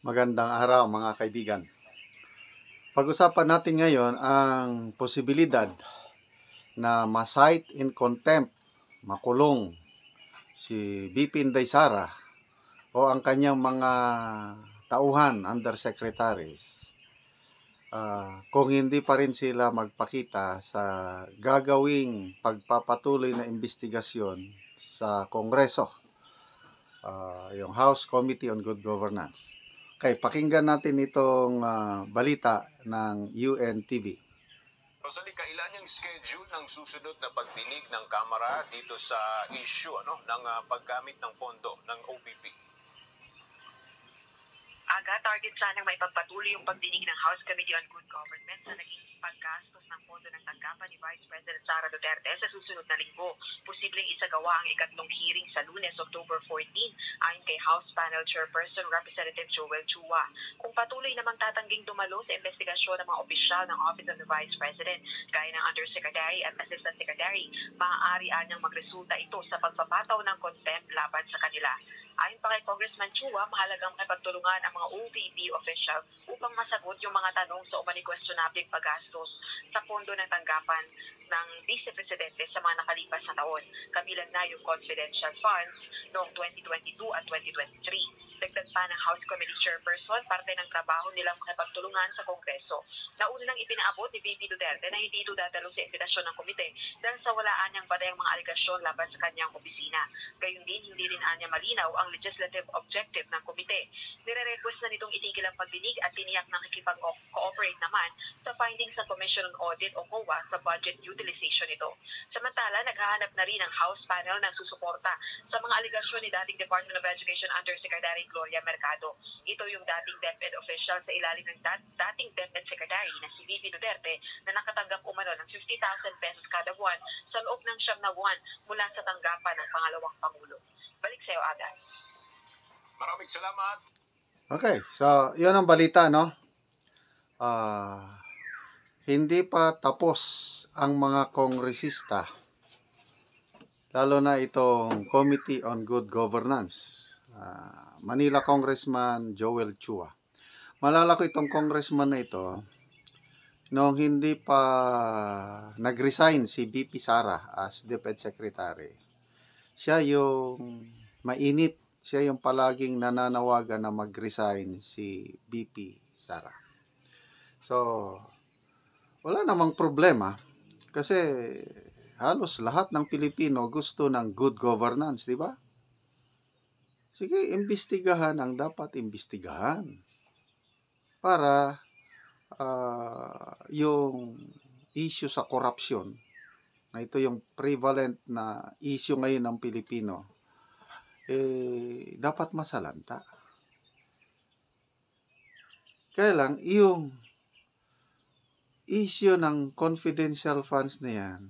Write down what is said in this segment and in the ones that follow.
Magandang araw mga kaibigan. Pag-usapan natin ngayon ang posibilidad na ma-cite in contempt, makulong si VP Inday Sara o ang kanyang mga tauhan, undersecretaries, kung hindi pa rin sila magpakita sa gagawing pagpapatuloy na investigasyon sa Kongreso, yung House Committee on Good Governance. Okay, pakinggan natin itong balita ng UNTV. Rosalie, kailan yung schedule ng susunod na pagdinig ng Kamara dito sa issue ng paggamit ng pondo ng OBP? Aga, target sanang may pagpatuloy yung pagdinig ng House Committee on Good Government sa naging paggastos ng pondo ng tanggapan ni Vice President Sara Duterte sa susunod na linggo. Posibleng isagawa ang ikatlong hearing sa Lunes, October 14, ayon kay House Panel Chairperson Representative Joel Chua. Kung patuloy namang tatangging dumalo sa investigasyon ng mga opisyal ng Office of the Vice President, gaya ng Undersecretary at Assistant Secretary, maaari anyang magresulta ito sa pagpapataw ng contempt laban sa kanila. Ayon pa kay Congressman Chua, mahalagang makipagtulungan ang mga OVP official upang masagot yung mga tanong sa umani-questionableng paggastos sa pondo ng tanggapan ng Vice Presidente sa mga nakalipas na taon. Kabilang na yung confidential funds noong 2022 at 2023. Dagdag pa ng House Committee Chairperson, parte ng trabaho nilang makipagtulungan sa Kongreso. Nauna nang ipinaabot ni VP Duterte na hindi ito dadalo sa imbitasyon ng komite dahil sa walaan niyang badayang mga aligasyon laban sa kanyang opisina. Gayun din, hindi rin anya malinaw ang legislative objective ng komite. Nire-request na nitong itigil ang pagdinig at tiniyak na nakikipag-cooperate naman sa findings sa Commission on Audit o COA sa budget utilization nito. Samantala, naghahanap na rin ang House panel ng susuporta sa mga aligasyon ni dating Department of Education Undersecretary Gloria Mercado. Ito yung dating DepEd official sa ilalim ng dating DepEd Secretary na si VP Duterte na nakatanggap umano ng 50,000 pesos kada buwan sa loob ng 9 na buwan mula sa tanggapan ng pangalawang Pangulo. Balik sa iyo, Ada. Maraming salamat. Okay, so yun ang balita, no? Hindi pa tapos ang mga kongresista, lalo na itong Committee on Good Governance. Manila Congressman Joel Chua. Malala ko itong congressman na ito noong hindi pa nag-resign si VP Sara as DepEd Secretary. Siya yung mainit, siya yung palaging nananawagan na mag-resign si VP Sara. So, wala namang problema kasi halos lahat ng Pilipino gusto ng good governance, di ba? Sige, imbestigahan ang dapat imbestigahan para yung issue sa corruption, na ito yung prevalent na issue ngayon ng Pilipino, dapat masalanta. Kaya lang, yung issue ng confidential funds na yan,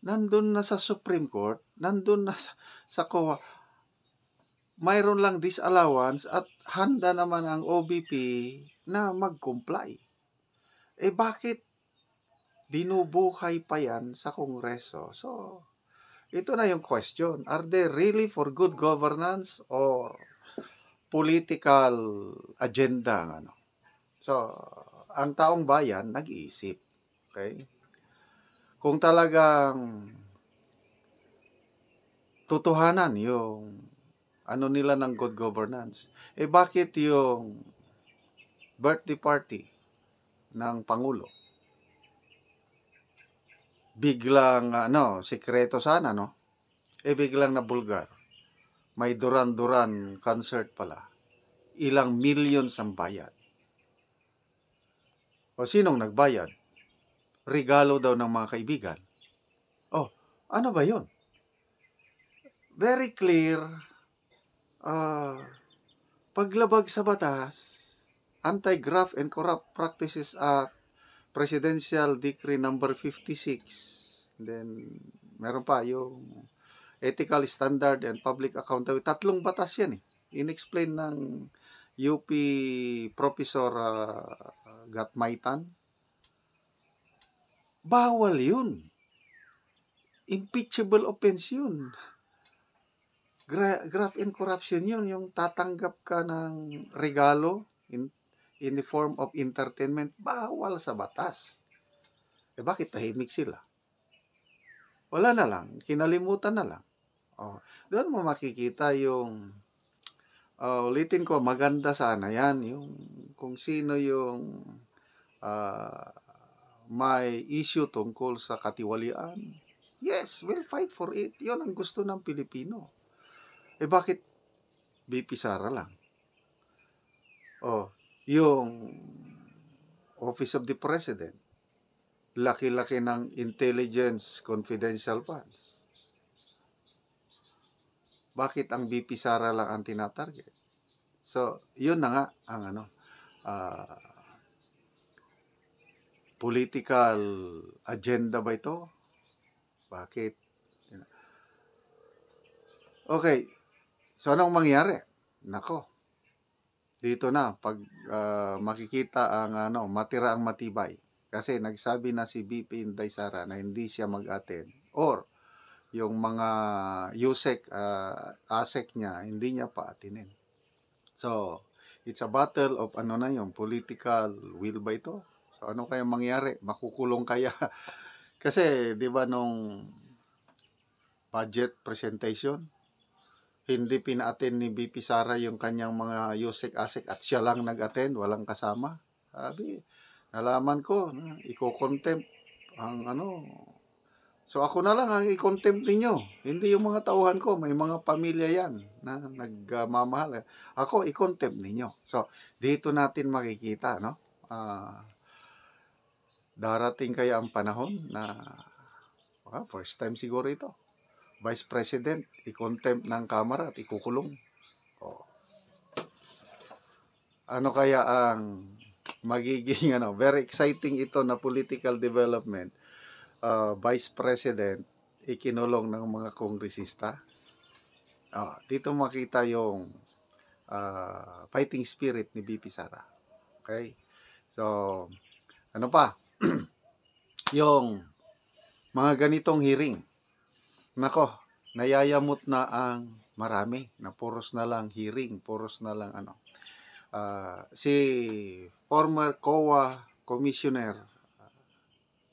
nandun na sa Supreme Court, nandun na sa COA. Mayroon lang disallowance at handa naman ang OBP na mag-comply. Bakit binubuhay pa yan sa Kongreso? So, ito na yung question. Are they really for good governance or political agenda? So, ang taong bayan nag-iisip. Okay? Kung talagang tutuhanan yung nila ng good governance, bakit yung birthday party ng Pangulo biglang sikreto sana, no? Biglang nabulgar. May Duran-Duran concert pala. Ilang millions ang bayad. O sinong nagbayad? Regalo daw ng mga kaibigan. Ano ba yun? Very clear. Paglabag sa batas, Anti-Graft and Corrupt Practices Act, Presidential Decree number 56. Then, meron pa yung Ethical Standard and Public Accountability. 3 batas yan eh. In-explain ng UP Professor Gatmaitan. Bawal yun. Impeachable offense yun. Graft and corruption yun, yung tatanggap ka ng regalo in the form of entertainment, bawal sa batas. Bakit tahimik sila? Wala na lang, kinalimutan na lang. Doon mo makikita yung, ulitin ko, maganda sana yan, yung kung sino yung may issue tungkol sa katiwalian. Yes, we'll fight for it. Yun ang gusto ng Pilipino. Bakit BP Sara lang? Yung Office of the President, laki-laki ng intelligence confidential funds. Bakit ang BP Sara lang ang tinatarget? So, yun na nga ang political agenda ba ito? Bakit? Okay. So, anong mangyari? Nako. Dito na, pag makikita ang matira ang matibay. Kasi nagsabi na si BP Inday Sara na hindi siya mag-attend. Or, yung mga USEC, ASEC niya, hindi niya pa-attinin. So, it's a battle of yung political will ba ito? So, ano kaya mangyari? Makukulong kaya? Kasi, di ba nung budget presentation, hindi pina-attend ni BP Sara yung kanyang mga USEC, ASEC at siya lang nag-attend, walang kasama. Sabi, nalaman ko, i-contempt ang So ako na lang ang i-contempt ninyo. Hindi yung mga tauhan ko, may mga pamilya yan na nagmamahal. Ako, i-contempt ninyo. So, dito natin makikita, no? Darating kaya ang panahon na first time siguro ito. Vice President, i-contempt ng Kamara at ikukulong. Ano kaya ang magiging very exciting ito na political development? Vice President, ikinulong ng mga kongresista. Dito makita yung fighting spirit ni BP Sara. Okay? So, ano pa? Yung mga ganitong hearing. Nako, nayayamot na ang marami na puros na lang hearing, puros na lang si former COA Commissioner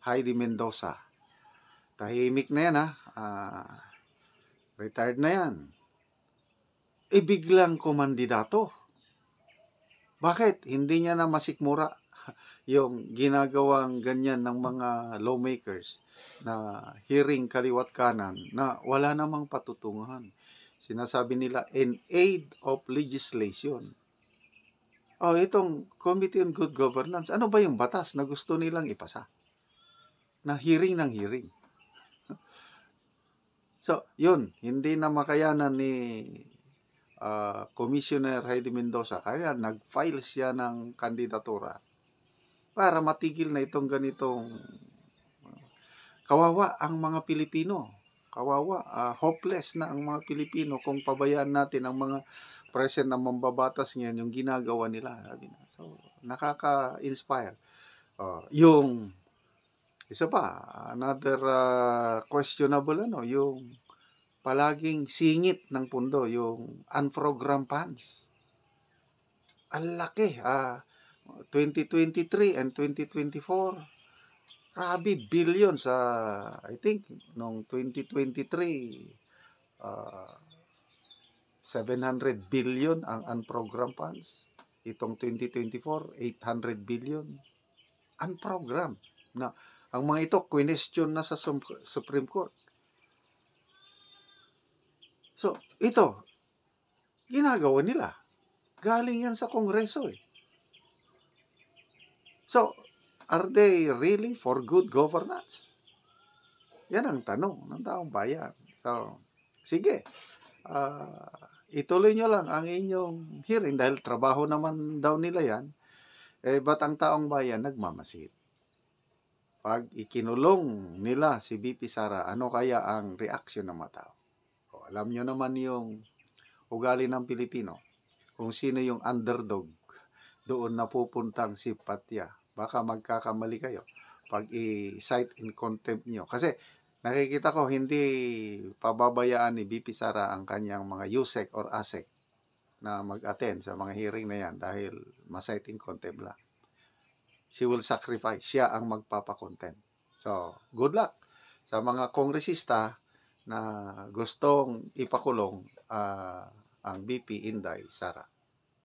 Heidi Mendoza, tahimik na yan retired na yan. Biglang kumandidato. Bakit? Hindi niya na masikmura yung ginagawang ganyan ng mga lawmakers na hearing kaliwat kanan na wala namang patutunguhan. Sinasabi nila in aid of legislation. Itong Committee on Good Governance, ano ba yung batas na gusto nilang ipasa? Na hearing ng hearing. So, yun, hindi na makayanan ni Commissioner Heidi Mendoza, kaya nag-file siya ng kandidatura para matigil na itong ganitong kawawa ang mga Pilipino. Kawawa, hopeless na ang mga Pilipino kung pabayaan natin ang mga present na mambabatas ngayon yung ginagawa nila. So, nakaka-inspire. Yung isa pa, another questionable yung palaging singit ng pundo, yung unprogrammed funds. Ang laki, 2023 and 2024. Grabe, billions. I think, noong 2023, 700 billion ang unprogrammed funds. Itong 2024, 800 billion. Unprogrammed. Na, ang mga ito, question na sa Supreme Court. So, ito, ginagawa nila. Galing yan sa Kongreso So, are they really for good governance? Yan ang tanong ng taong bayan. So, sige. Ituloy nyo lang ang inyong hearing dahil trabaho naman daw nila yan. Ba't ang taong bayan nagmamasid? Pag ikinulong nila si BP Sara, ano kaya ang reaksyon ng mga tao? Alam nyo naman yung ugali ng Pilipino. Kung sino yung underdog, doon napupuntang simpatya. Baka magkakamali kayo pag i-cite in contempt nyo. Kasi nakikita ko hindi pababayaan ni VP Sara ang kanyang mga USEC or ASEC na mag-attend sa mga hearing na yan dahil masaiting contempt lang. She will sacrifice. Siya ang magpapakontempt. So, good luck sa mga kongresista na gustong ipakulong ang VP Inday Sara.